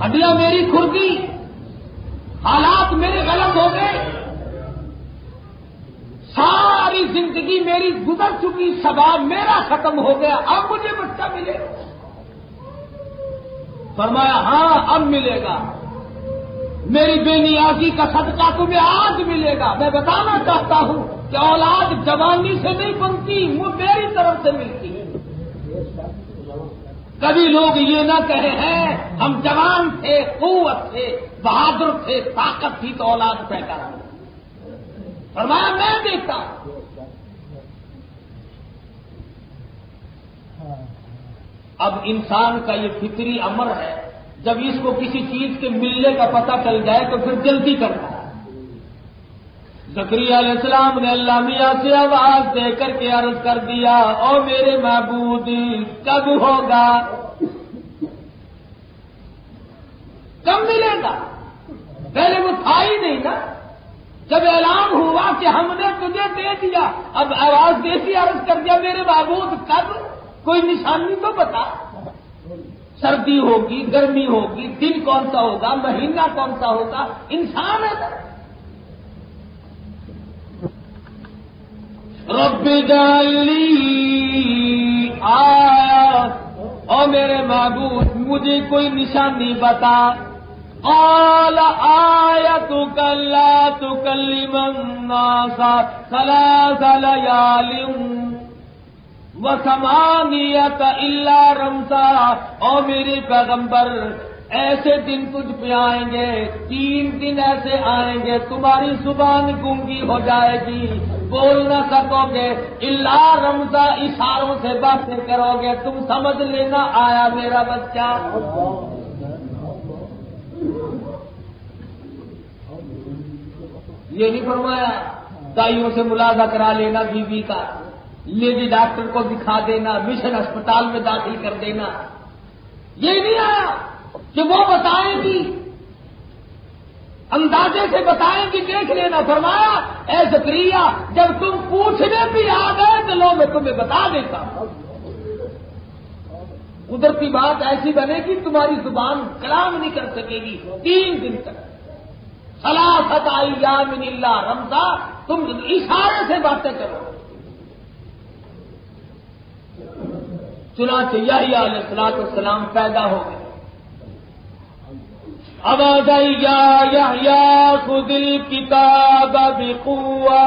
ہڈیاں میری کھر گئی، حالات میرے غلط ہو گئے، ساری زندگی میری گزر چکی، شباب میرا ختم ہو گیا، اب مجھے بچہ ملے گا۔ فرمایا ہاں اب ملے گا، میری بے نیازی کا صدقہ تمہیں آج ملے گا. میں بتانا چاہتا ہوں کہ اولاد جوانی سے نہیں بنتی، وہ میری طرف سے ملتی ہے. کبھی لوگ یہ نہ کہے ہیں ہم جوان تھے، قوت تھے، بہادر تھے، طاقت تھی تو اولاد پیدا ہوئی. فرمایا میں دیتا ہوں. اب انسان کا یہ فطری امر ہے، جب اس کو کسی چیز کے ملنے کا پتہ چل جائے تو پھر جلدی کرتا ہے. زکریا علیہ السلام نے اللہ میاں سے آواز دے کر کے عرض کر دیا، او میرے معبود کب ہوگا، کب ملے گا؟ پہلے وہ تھا ہی نہیں نا. جب اعلان ہوا کہ ہم نے تجھے دے دیا، اب آواز دیسی عرض کر دیا میرے معبود کب، کوئی نشانی تو بتا. سردی ہوگی، گرمی ہوگی، دن کون سا ہوگا، مہینہ کون سا ہوگا، انسان ہے نا. رب جعلنی آیت، او میرے معبود مجھے کوئی نشانی بتا. قال آیتک لا تکلم الناس ثلاث لیال وثمانیۃ الا رمزا. او میرے پیغمبر ایسے دن تجھ پہ آئیں گے، 3 دن ایسے آئیں گے تمہاری زبان گونگی ہو جائے گی، بول نہ سکو گے، الا رمزا اشاروں سے باتیں کرو گے، تم سمجھ لینا آیا میرا بچہ. یہ نہیں فرمایا دائیوں سے ملاحظہ کرا لینا بیوی کا، لیڈی ڈاکٹر کو دکھا دینا، مشن اسپتال میں داخل کر دینا. یہ نہیں آیا کہ وہ بتائیں گی، اندازے سے بتائیں گی، دیکھ لینا. فرمایا اے زکریا جب تم پوچھنے بھی آ گئے تو لو میں تمہیں بتا دیتا ہوں. قدرتی بات ایسی بنے گی تمہاری زبان کلام نہیں کر سکے گی 3 دن تک. ثلاثۃ ایام الا رمزا، تم اشارے سے باتیں کرو. چنانچہ یحییٰ علیہ السلام پیدا ہو گئے. آواز آئی یا یحییٰ خذ الکتاب بقوہ.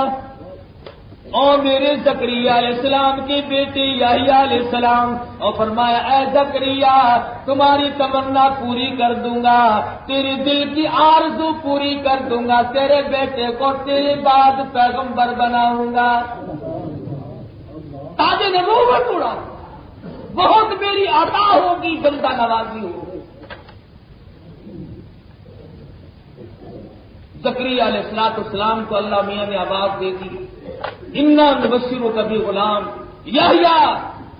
اور میرے زکریا علیہ السلام کی بیٹی یحییٰ علیہ السلام، اور فرمایا اے زکریا تمہاری تمنا پوری کر دوں گا، تیرے دل کی آرزو پوری کر دوں گا، تیرے بیٹے کو تیرے بعد پیغمبر بناؤں گا. تاج نبوت اڑا، بہت میری عطا ہوگی، بندہ نوازی ہوگی. زکریا علیہ السلام کو اللہ میاں نے آواز دے دی، انا نبشرک بغلام یحییٰ.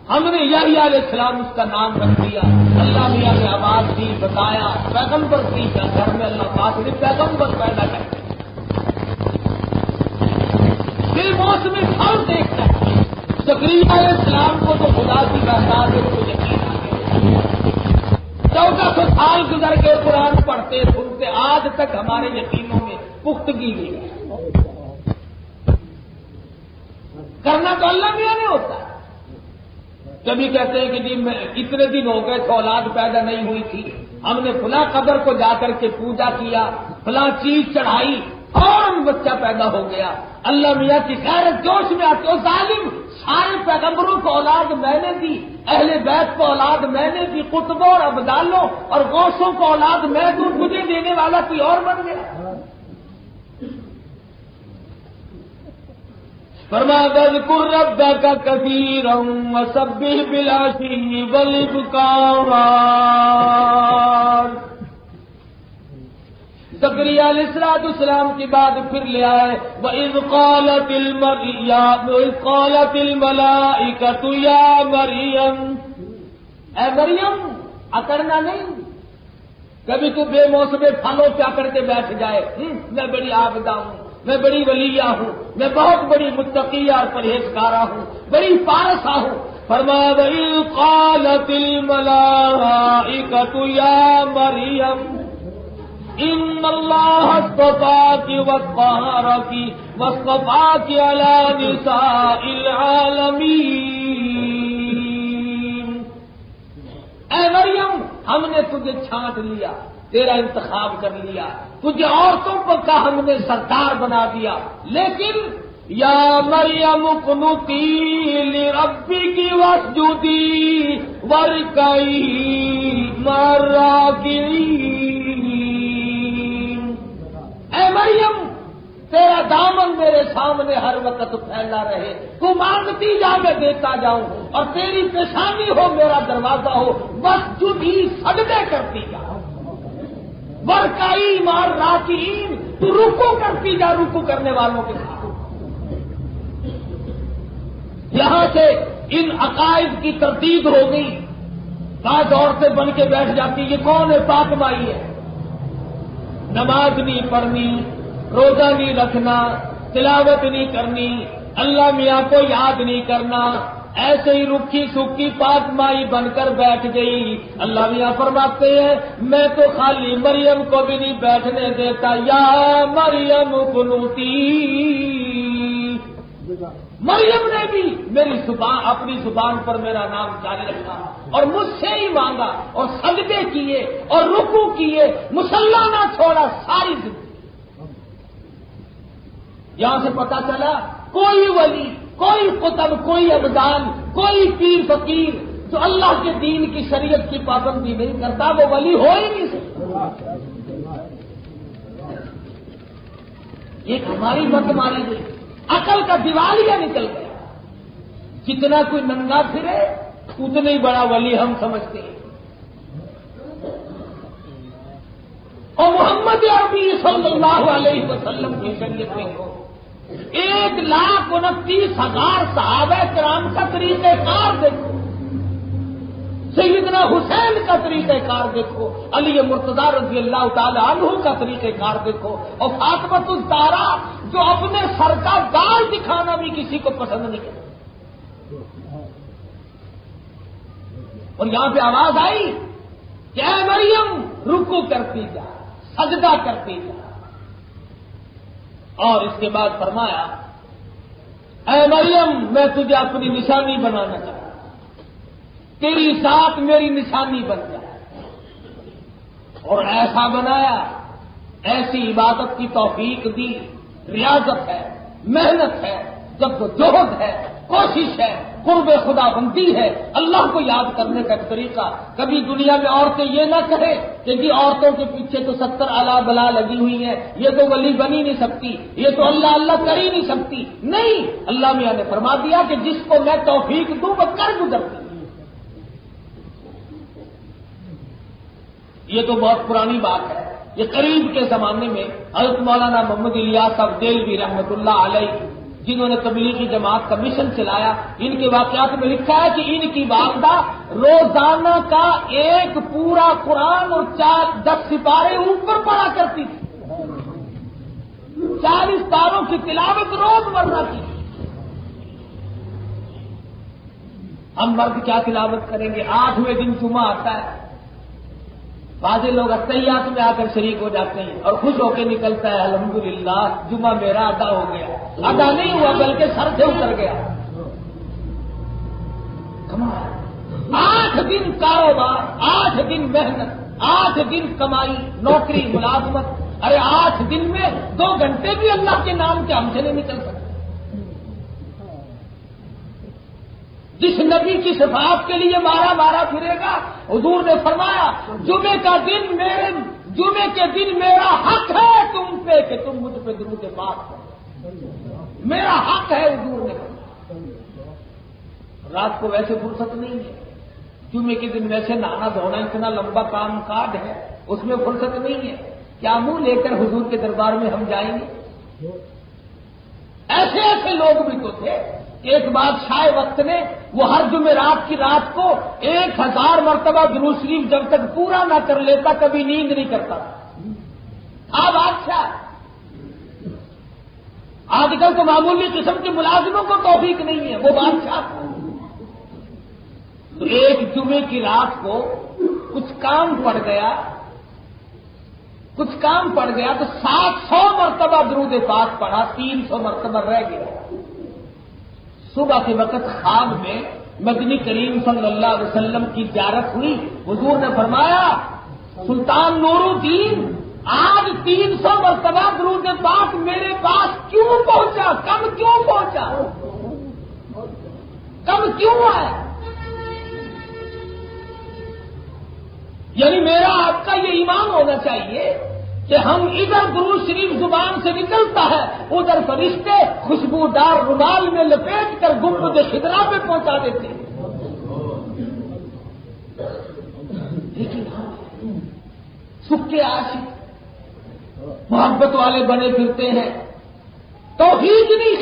ہم نے یحییٰ علیہ السلام اس کا نام رکھ دیا. اللہ میاں نے آواز دی، بتایا پیغمبر کی گھر میں اللہ پاک نے پیغمبر پیدا کر دیا. پھر موسم پھل دیکھ کر زکریا علیہ السلام کو تو خدا کی بہتات ہے تو یقین آ گیا. 1400 سال گزر کے قرآن پڑھتے سنتے آج تک ہمارے یقینوں میں پختگی نہیں ہے. کرنا تو اللہ میاں نہیں ہوتا. کبھی کہتے ہیں کہ جی اتنے دن ہو گئے تو اولاد پیدا نہیں ہوئی تھی، ہم نے فلاں قبر کو جا کر کے پوجا کیا، فلاں چیز چڑھائی اور بچہ پیدا ہو گیا. اللہ میاں کی غیرت جوش میں آتی. ظالم سارے پیغمبروں کو اولاد میں نے دی، اہل بیت کو اولاد میں نے دی، قطبوں اور ابدالوں اور غوثوں کو اولاد میں دوں، مجھے دینے والا کوئی اور بن گیا. فرمایا اذکر ربک کثیرا وسبح بالعشی والابکار. زکریا علیہ السلام کی بات پھر لے آئے، وَإِذْ قَالَتِ الْمَلَائِكَةُ يَا مَرْيَمْ. اے مریم اکڑنا نہیں، کبھی تو بے موسم پھلوں پہ اکڑ کے بیٹھ جائے. میں بڑی عابدہ ہوں، میں بڑی ولیہ ہوں، میں بہت بڑی متقیہ اور پرہیزگارہ ہوں، بڑی پارسا ہوں. فرمایا وَإِذْ قَالَتِ الْمَلَائِكَةُ يَا مَرْيَمْ ان اللہ اصطفاکی وطہرکی واصطفاکی علی نساء العالمین. اے مریم ہم نے تجھے چھانٹ لیا، تیرا انتخاب کر لیا، تجھے عورتوں کا ہم نے سردار بنا دیا، لیکن یا مریم اقنتی لربک واسجدی وارکعی مع الراکعین۔ اے مریم، تیرا دامن میرے سامنے ہر وقت پھیلا رہے، تو مانگتی جا میں دیتا جاؤں، اور تیری پیشانی ہو میرا دروازہ ہو، بس جدی سجدے کرتی جا، وارکعی مع الراکعین، تو رکو کرتی جا رکو کرنے والوں کے ساتھ۔ یہاں سے ان عقائد کی تردید ہو گئی، بعض عورتیں بن کے بیٹھ جاتی، یہ کون ہے؟ پاک مائی ہے، نماز نہیں پڑھنی، روزہ نہیں رکھنا، تلاوت نہیں کرنی، اللہ میاں کو یاد نہیں کرنا، ایسے ہی رکھی سکھی پاک مائی بن کر بیٹھ گئی۔ اللہ میاں فرماتے ہیں میں تو خالی مریم کو بھی نہیں بیٹھنے دیتا، یا مریم قنوتی، مریم نے بھی میری زبان، اپنی زبان پر میرا نام جاری رکھا اور مجھ سے ہی مانگا اور سجدے کیے اور رکوع کیے، مصلی نہ چھوڑا ساری زندگی۔ یہاں سے پتا چلا کوئی ولی، کوئی قطب، کوئی ابدال، کوئی پیر فقیر جو اللہ کے دین کی شریعت کی پابندی نہیں کرتا وہ ولی ہو ہی نہیں سکتا۔ یہ ہماری مت ماری گئی، عقل کا دیوالیہ نکل گیا، جتنا کوئی ننگا پھرے اتنا ہی بڑا ولی ہم سمجھتے ہیں۔ اور محمد عربی صلی اللہ علیہ وسلم کی شریعت میں 1,29,000 صحابہ کرام کا طریقہ کار دیکھو، سیدنا حسین کا طریقہ کار دیکھو، علی مرتضی رضی اللہ تعالی عنہ کا طریقہ کار دیکھو، اور فاطمۃ الزہرا جو اپنے سر کا بال دکھانا بھی کسی کو پسند نہیں کرتی۔ اور یہاں پہ آواز آئی کہ اے مریم رکوع کرتی جا، سجدہ کرتی جا، اور اس کے بعد فرمایا اے مریم میں تجھے اپنی نشانی بنانا چاہتا ہوں، تیری ذات میری نشانی بن جائے، اور ایسا بنایا، ایسی عبادت کی توفیق دی، ریاضت ہے، محنت ہے، جدوجہد ہے، کوشش ہے، قرب خدا بندی ہے، اللہ کو یاد کرنے کا ایک طریقہ۔ کبھی دنیا میں عورتیں یہ نہ کہیں کہ جی عورتوں کے پیچھے تو 70 الا بلا لگی ہوئی ہیں، یہ تو ولی بنی نہیں سکتی، یہ تو اللہ اللہ کر ہی نہیں سکتی۔ نہیں، اللہ میاں نے فرما دیا کہ جس کو میں توفیق دوں وہ کر گزرتی۔ یہ تو بہت پرانی بات ہے، یہ قریب کے زمانے میں حضرت مولانا محمد الیاس صاحب دہلوی رحمۃ اللہ علیہ جنہوں نے تبلیغی جماعت کا مشن چلایا، ان کے واقعات میں لکھا ہے کہ ان کی والدہ روزانہ کا ایک پورا قرآن اور 10 سپارے اوپر پڑھا کرتی تھی، 40 پاروں کی تلاوت روز مرہ کی۔ ہم مرد کیا تلاوت کریں گے؟ 8ویں دن جمعہ آتا ہے، بعض لوگ اتحیات میں آ کر شریک ہو جاتے ہیں اور خوش ہو کے نکلتا ہے الحمدللہ جمعہ میرا ادا ہو گیا، ادا نہیں ہوا بلکہ سر سے اتر گیا۔ 8 دن کاروبار، 8 دن محنت، 8 دن کمائی، نوکری، ملازمت، ارے 8 دن میں 2 گھنٹے بھی اللہ کے نام کے ہم سے نہیں نکل سکتے۔ جس نبی کی شفاعت کے لیے مارا مارا پھرے گا، حضور نے فرمایا جمعے کے دن میرا حق ہے تم پہ کہ تم مجھ پہ درود پاک کرو، میرا حق ہے، حضور نے فرمایا۔ رات کو ویسے فرصت نہیں ہے، جمعے کے دن ویسے نہانا دھونا اتنا لمبا کام کاج ہے، اس میں فرصت نہیں ہے، کیا منہ لے کر حضور کے دربار میں ہم جائیں گے؟ ایسے ایسے لوگ بھی تو تھے، ایک بادشاہ وقت نے وہ ہر جمعرات کی رات کو 1000 مرتبہ درود شریف جب تک پورا نہ کر لیتا کبھی نیند نہیں کرتا تھا۔ بادشاہ آج کل تو معمولی قسم کے ملازموں کو توفیق نہیں ہے، وہ بادشاہ تھا۔ تو ایک جمعے کی رات کو کچھ کام پڑ گیا تو 700 مرتبہ درود پاک پڑھا، 300 مرتبہ رہ گیا۔ صبح کے وقت خواب میں مدنی کریم صلی اللہ علیہ وسلم کی زیارت ہوئی، حضور نے فرمایا سلطان نور الدین آج 300 مرتبہ درود پاک میرے پاس کیوں پہنچا؟ کم کیوں پہنچا؟ کم کیوں آیا؟ یعنی میرا آپ کا یہ ایمان ہونا چاہیے کہ ہم ادھر درود شریف زبان سے نکلتا ہے، ادھر فرشتے خوشبودار رومال میں لپیٹ کر گنبد خضرا پہ پہنچا دیتے ہیں۔ لیکن ہم سکے عاشق محبت والے بنے پھرتے ہیں، توحید نہیں،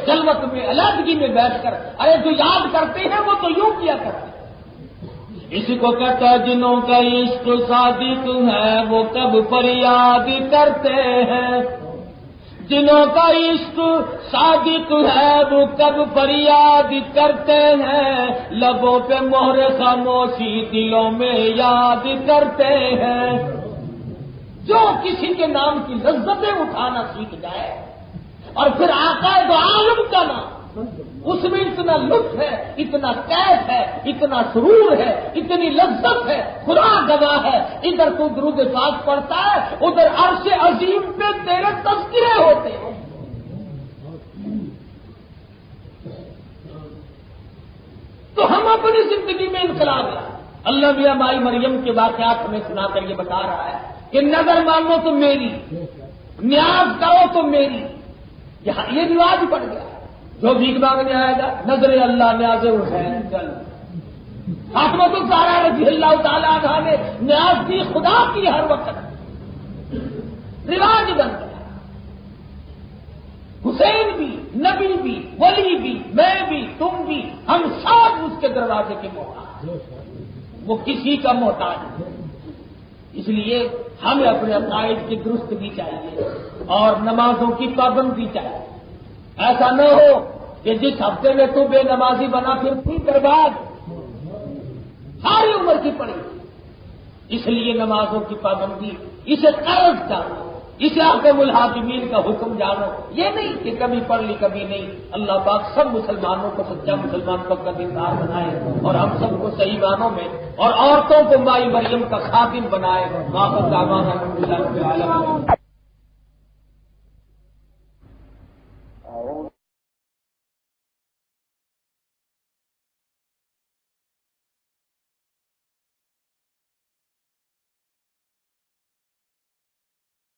خلوت میں علیحدگی میں بیٹھ کر ارے جو یاد کرتے ہیں وہ تو یوں کیا کرتے ہیں۔ اسی کو کہتا ہے جنہوں کا عشق صادق ہے وہ کب فریاد کرتے ہیں، جنہوں کا عشق صادق ہے وہ کب فریاد کرتے ہیں، لبوں پہ مہر خاموشی دلوں میں یاد کرتے ہیں۔ جو کسی کے نام کی لذتیں اٹھانا سیکھ جائے اور پھر آقا دو عالم کا نام، اس میں اتنا لطف ہے، اتنا کیف ہے، اتنا سرور ہے، اتنی لذت ہے، خدا گواہ ہے، ادھر تو درود پاک پڑھتا ہے، ادھر عرش عظیم پہ تیرے تذکرے ہوتے ہیں۔ تو ہم اپنی زندگی میں انقلاب لائیں۔ اللہ میاں مائی مریم کے واقعات ہمیں سنا کر یہ بتا رہا ہے کہ نظر مانگو تو میری، نیاز کرو تو میری۔ یہ رواج پڑ گیا، جو بھیک مانگنے آئے گا نظر اللہ نیاز حسین چل۔ فاطمہ الزہرا رضی اللہ تعالیٰ عنہا نے نیاز کی خدا کی ہر وقت، رواج بن گیا۔ حسین بھی، نبی بھی، ولی بھی، میں بھی، تم بھی، ہم سب اس کے دروازے کے محتاج، وہ کسی کا محتاج نہیں۔ اس لیے ہمیں اپنے عقائد کی درستگی چاہیے اور نمازوں کی پابندی چاہیے۔ ایسا نہ ہو کہ جس ہفتے میں تو بے نمازی بنا پھر تھی برباد، ساری عمر کی پڑی۔ اس لیے نمازوں کی پابندی، اسے قرض جانو، اسے احکم الحاکمین کا حکم جانو، یہ نہیں کہ کبھی پڑھ لی کبھی نہیں۔ اللہ پاک سب مسلمانوں کو سچا مسلمان پکا دیندار بنائے اور ہم سب کو صحیح معنوں میں اور عورتوں کو مائی مریم کا خادم بنائے۔